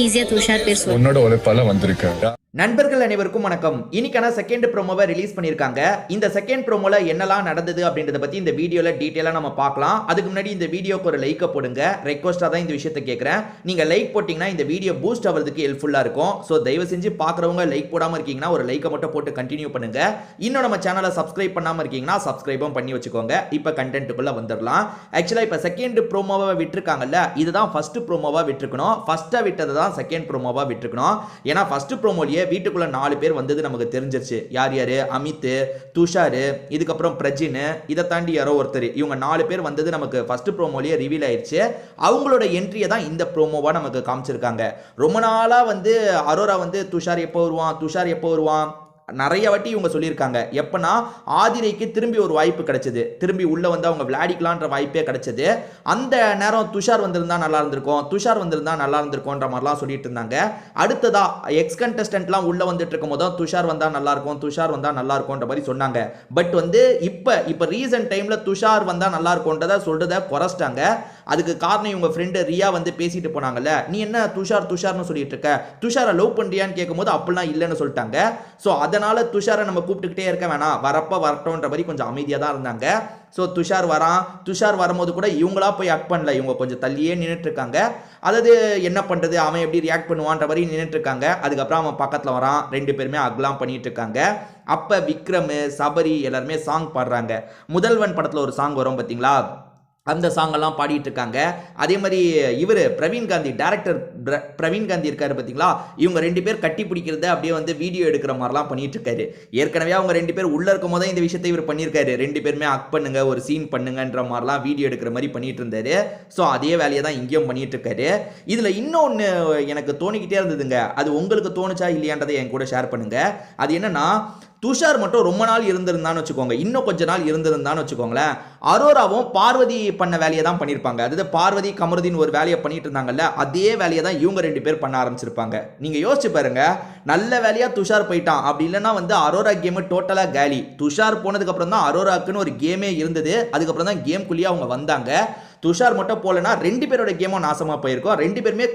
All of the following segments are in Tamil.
ஈஸியா துஷார் பேர் சொல்லு. உன்னோட உழைப்பால வந்திருக்க. நண்பர்கள் அனைவருக்கும் வணக்கம். இன்னைக்கான செகண்ட் ப்ரோமோவை ரிலீஸ் பண்ணியிருக்காங்க. இந்த செகண்ட் ப்ரோமோல என்னெல்லாம் நடந்தது அப்படின்றத பத்தி இந்த வீடியோல டீட்டெயிலா நம்ம பார்க்கலாம். அதுக்கு முன்னாடி இந்த வீடியோக்கு ஒரு லைக் போடுங்க. ரெக்வஸ்டா தான் இந்த விஷயத்தை கேட்கறேன். நீங்க லைக் போட்டீங்கன்னா இந்த வீடியோ பூஸ்ட் ஆகிறதுக்கு ஹெல்ப்ஃபுல்லா இருக்கும். ஸோ தயவு செஞ்சு பார்க்குறவங்க லைக் போடாம இருக்கீங்கன்னா ஒரு லைக்கை மட்டும் போட்டு கண்டினியூ பண்ணுங்க. இன்னும் நம்ம சேனலை சப்ஸ்கிரைப் பண்ணாம இருக்கீங்கன்னா சப்ஸ்கிரைபும் பண்ணி வச்சுக்கோங்க. இப்போ கண்டென்ட்டுக்குள்ள வந்துடலாம். ஆக்சுவலா இப்போ செகண்ட் ப்ரோமோவை விட்டுருக்காங்கல்ல, இதுதான் ஃபர்ஸ்ட் ப்ரோமோவா விட்டுருக்கணும். ஃபர்ஸ்டா விட்டது தான் செகண்ட் ப்ரோமோவா விட்டுருக்கணும். ஏன்னா ஃபர்ஸ்ட் ப்ரோமோலயே வீட்டுக்குள்ள 4 பேர் வந்தது நமக்கு தெரிஞ்சிருச்சு. யார் யாரு? அமித், துஷார், இதுக்கப்புறம் பிரஜின், இதை தாண்டி யாரோ ஒருத்தர். இவங்க 4 பேர் வந்தது நமக்கு ஃபர்ஸ்ட் ப்ரோமோலயே ரிவீல் ஆயிடுச்சு. அவங்களோட என்ட்ரியை தான் இந்த ப்ரோமோவா நமக்கு காமிச்சிருக்காங்க. ரொம்ப நாளா வந்து அரோரா வந்து துஷார் எப்போ வருவான், துஷார் எப்போ வருவான் நிறைய வாட்டி இவங்க சொல்லியிருக்காங்க. எப்பனா ஆதிரைக்கு திரும்பி ஒரு வாய்ப்பு கிடைச்சது, திரும்பி உள்ள வந்து அவங்க விளையாடிக்கலான்ற வாய்ப்பே கிடைச்சது. அந்த நேரம் துஷார் வந்திருந்தா நல்லா இருந்திருக்கும், துஷார் வந்திருந்தா நல்லா இருந்திருக்கும்ன்ற மாதிரிலாம் சொல்லிட்டு இருந்தாங்க. அடுத்ததா எக்ஸ் கண்டஸ்டன்ட்லாம் உள்ள வந்துட்டு இருக்கும் போதும் துஷார் வந்தா நல்லா இருக்கும், துஷார் வந்தா நல்லா இருக்கும்ன்ற மாதிரி சொன்னாங்க. பட் வந்து இப்போ ரீசன்ட் டைம்ல துஷார் வந்தா நல்லா இருக்கும்ன்றத சொல்றத குறைச்சிட்டாங்க. அதுக்கு காரணம் இவங்க ஃப்ரெண்டு ரியா வந்து பேசிட்டு போனாங்கல்ல, நீ என்ன துஷார் துஷார்னு சொல்லிட்டு இருக்க, துஷாரை லவ் பண்றியான்னு கேட்கும்போது அப்படிலாம் இல்லைன்னு சொல்லிட்டாங்க. ஸோ அதனால துஷாரை நம்ம கூப்பிட்டுக்கிட்டே இருக்க வேணாம், வரப்ப வரட்டோன்ற மாதிரி கொஞ்சம் அமைதியாக தான் இருந்தாங்க. ஸோ துஷார் வரான், துஷார் வரும்போது கூட இவங்களா போய் ஆக்ட் பண்ணல, இவங்க கொஞ்சம் தள்ளியே நின்றுட்டு இருக்காங்க. அதாவது என்ன பண்றது, அவன் எப்படி ரியாக்ட் பண்ணுவான்ற மாதிரி நின்றுட்டு இருக்காங்க. அதுக்கப்புறம் அவன் பக்கத்தில் வரான், 2 பேருமே அக்லாம் பண்ணிட்டு இருக்காங்க. அப்ப விக்ரம், சபரி எல்லாருமே சாங் பாடுறாங்க. முதல்வன் படத்தில் ஒரு சாங் வரும் பார்த்தீங்களா, அந்த சாங்கெல்லாம் பாடிட்டு இருக்காங்க. அதே மாதிரி இவர் பிரவீன் காந்தி, டைரக்டர் பிரவீன் காந்தி இருக்காரு பார்த்தீங்களா, இவங்க 2 பேர் கட்டி பிடிக்கிறத அப்படியே வந்து வீடியோ எடுக்கிற மாதிரிலாம் பண்ணிட்டு இருக்காரு. ஏற்கனவே அவங்க 2 பேர் உள்ள இருக்கும் போது இந்த விஷயத்தை இவர் பண்ணியிருக்காரு. 2 பேருமே அக் பண்ணுங்க, ஒரு சீன் பண்ணுங்கன்ற மாதிரிலாம் வீடியோ எடுக்கிற மாதிரி பண்ணிட்டு இருந்தாரு. ஸோ அதே வேலையை தான் இங்கேயும் பண்ணிட்டு இருக்காரு. இதுல இன்னொன்று எனக்கு தோணிக்கிட்டே இருந்ததுங்க, அது உங்களுக்கு தோணுச்சா இல்லையான்றதை என் கூட ஷேர் பண்ணுங்க. அது என்னன்னா, துஷார் மட்டும் ரொம்ப நாள் இருந்திருந்தான்னு வச்சுக்கோங்க, இன்னும் கொஞ்ச நாள் இருந்திருந்தான்னு வச்சுக்கோங்களேன், அரோராவும் பார்வதி பண்ண வேலையை தான் பண்ணியிருப்பாங்க. அதாவது பார்வதி கமருதீன் ஒரு வேலையை பண்ணிட்டு இருந்தாங்கல்ல, அதே வேலையை தான் இவங்க 2 பேர் பண்ண ஆரம்பிச்சிருப்பாங்க. நீங்க யோசிச்சு பாருங்க, நல்ல வேலையா துஷார் போயிட்டான், அப்படி இல்லைன்னா வந்து அரோரா கேம் டோட்டலா காலி. துஷார் போனதுக்கு அப்புறம் தான் அரோராக்குன்னு ஒரு கேமே இருந்தது. அதுக்கப்புறம் தான் கேம்குள்ளேயே அவங்க வந்தாங்க. துஷார் மட்டும் போலனா 2 பேரோட கேமும் நாசமா போயிருக்கும். 2 பேருமே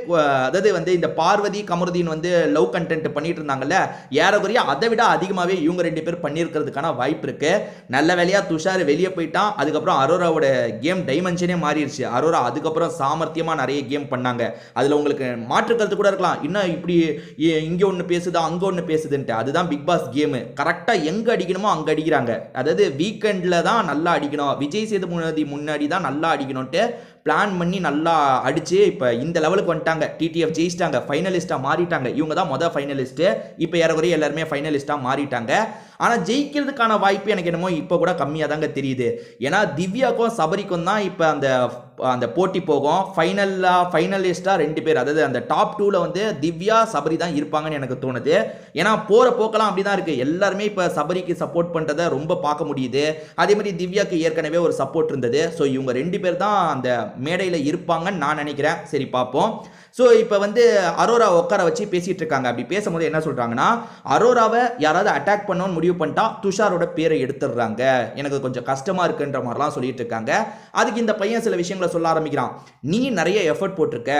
அதாவது வந்து இந்த பார்வதி கமருதீன் வந்து லவ் கண்டென்ட் பண்ணிட்டு இருந்தாங்கல்ல, ஏறக்குறைய அதை விட அதிகமாகவே இவங்க 2 பேர் பண்ணியிருக்கிறதுக்கான வாய்ப்பு இருக்கு. நல்ல வேலையா துஷார் வெளியே போயிட்டான். அதுக்கப்புறம் அரோராவோட கேம் டைமென்ஷனே மாறிடுச்சு. அரோரா அதுக்கப்புறம் சாமர்த்தியமா நிறைய கேம் பண்ணாங்க. அதுல உங்களுக்கு மாற்று கருத்து கூட இருக்கலாம், இன்னும் இப்படி இங்க ஒன்று பேசுதா அங்க ஒன்று பேசுதுன்ட்டு. அதுதான் பிக் பாஸ் கேமு. கரெக்டா எங்க அடிக்கணுமோ அங்க அடிக்கிறாங்க. அதாவது வீக்கெண்ட்ல தான் நல்லா அடிக்கணும், விஜய் சேதுபதி முன்னாடி தான் நல்லா அடிக்கணும் பிளான் பண்ணி நல்லா அடிச்சு இப்ப இந்த லெவலுக்கு வந்துட்டாங்க. டிடிஎஃப் ஜெயிச்சிட்டாங்க, ஃபைனலிஸ்டா மாறிட்டாங்க. இவங்க தான் முதல் ஃபைனலிஸ்ட். இப்ப ஏறக்குறைய எல்லாருமே ஃபைனலிஸ்டா மாறிட்டாங்க. ஆனா ஜெயிக்கிறதுக்கான வாய்ப்பு எனக்கு என்னமோ இப்ப கூட கம்மியா தாங்க தெரியுது. ஏன்னா திவ்யாக்கும் சபரிக்கும் தான் இப்ப அந்த போட்டி போகும். ஃபைனலிஸ்டா 2 பேர், அதாவது அந்த டாப் 2ல வந்து திவ்யா சபரி தான் இருப்பாங்கன்னு எனக்கு தோணுது. ஏன்னா போற போக்கலாம் அப்படிதான் இருக்கு. எல்லாருமே இப்ப சபரிக்கு சப்போர்ட் பண்றதை ரொம்ப பார்க்க முடியுது. அதே மாதிரி திவ்யாக்கு ஏற்கனவே ஒரு சப்போர்ட் இருந்தது. ஸோ இவங்க 2 பேர் தான் அந்த மேடையில் இருப்பாங்கன்னு நான் நினைக்கிறேன். சரி பார்ப்போம். ஸோ இப்போ வந்து அரோரா உட்கார வச்சு பேசிட்டு இருக்காங்க. அப்படி பேசும்போது என்ன சொல்றாங்கன்னா, அரோராவை யாராவது அட்டாக் பண்ணணும்னு முடிவு பண்ணிட்டா துஷாரோட பேரை எடுத்துடுறாங்க, எனக்கு கொஞ்சம் கஷ்டமா இருக்குன்ற மாதிரிலாம் சொல்லிட்டு இருக்காங்க. அதுக்கு இந்த பையன் சில விஷயங்களை சொல்ல ஆரம்பிக்கிறான். நீ நிறைய எஃபர்ட் போட்டிருக்க,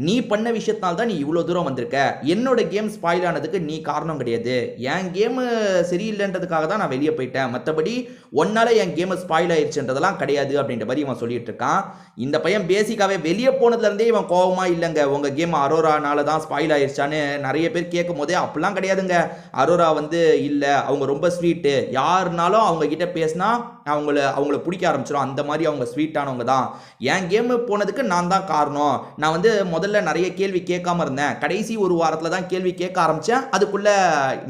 நீ பண்ண விஷயத்தினால தான் நீ இவ்வளோ தூரம் வந்திருக்க, என்னோட கேம் ஸ்பாயில் ஆனதுக்கு நீ காரணம் கிடையாது, என் கேமு சரியில்லைன்றதுக்காக தான் நான் வெளியே போயிட்டேன், மற்றபடி ஒன்னால என் கேம் ஸ்பாயில் ஆயிடுச்சுன்றதெல்லாம் கிடையாது அப்படின்ற மாதிரி இவன் சொல்லிட்டு இருக்கான். இந்த பையன் பேசிக்காவே வெளியே போனதுல இருந்தே இவன் கோபமா இல்லைங்க, உங்க கேம் அரோரானால தான் ஸ்பாயில் ஆயிடுச்சான்னு நிறைய பேர் கேட்கும் போதே அப்படிலாம் கிடையாதுங்க. அரோரா வந்து இல்லை, அவங்க ரொம்ப ஸ்வீட்டு, யாருனாலும் அவங்க கிட்ட பேசினா அவங்கள பிடிக்க ஆரம்பிச்சிடும், அந்த மாதிரி அவங்க ஸ்வீட்டானவங்க தான். என் கேம் போனதுக்கு நான் தான் காரணம். நான் வந்து முதல்ல நிறைய கேள்வி கேட்காம இருந்தேன், கடைசி ஒரு வாரத்தில் தான் கேள்வி கேட்க ஆரம்பித்தேன், அதுக்குள்ள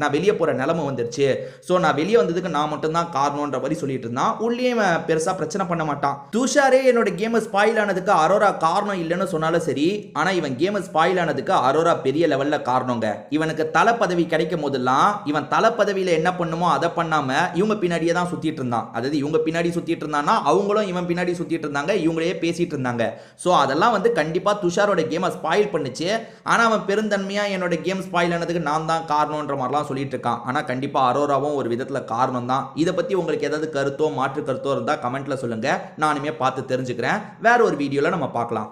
நான் வெளியே போகிற நிலைமை வந்துருச்சு. ஸோ நான் வெளியே வந்ததுக்கு நான் மட்டும்தான் காரணம்ன்ற மாதிரி சொல்லிட்டு இருந்தான். உள்ளே பெருசாக பிரச்சனை பண்ண மாட்டான். துஷாரே என்னோட கேம் ஸ்பாயில் ஆனதுக்கு அரோரா காரணம் இல்லைன்னு சொன்னாலும் சரி, ஆனால் இவன் கேம் ஸ்பாயில் ஆனதுக்கு அரோரா பெரிய லெவலில் காரணங்க. இவனுக்கு தலை பதவி கிடைக்கும் போதெல்லாம் இவன் தலை பதவியில் என்ன பண்ணுமோ அதை பண்ணாம இவங்க பின்னாடியே தான் சுத்திட்டு இருந்தான். அதாவது இவங்க பின்னாடி சுத்திட்டு இருந்தானா, அவங்களும் இவன் பின்னாடி சுத்திட்டு இருந்தாங்க, இவங்களே பேசிட்டு இருந்தாங்க. ஸோ அதெல்லாம் வந்து கண்டிப்பா துஷாரோட கேமை ஸ்பாயில் பண்ணுச்சு. ஆனா அவன் பெருந்தன்மையா என்னோட கேம் ஸ்பாயில் ஆனதுக்கு நான் தான் காரணம்ன்ற மாதிரிலாம் சொல்லிட்டு இருக்கான். ஆனா கண்டிப்பா அரோராவும் ஒரு விதத்துல காரணம் தான். இதை பத்தி உங்களுக்கு ஏதாவது கருத்தோ மாற்று கருத்தோ இருந்தா கமெண்ட்ல சொல்லுங்க, நானுமே பார்த்து தெரிஞ்சுக்கிறேன். வேற ஒரு வீடியோல நம்ம பார்க்கலாம்.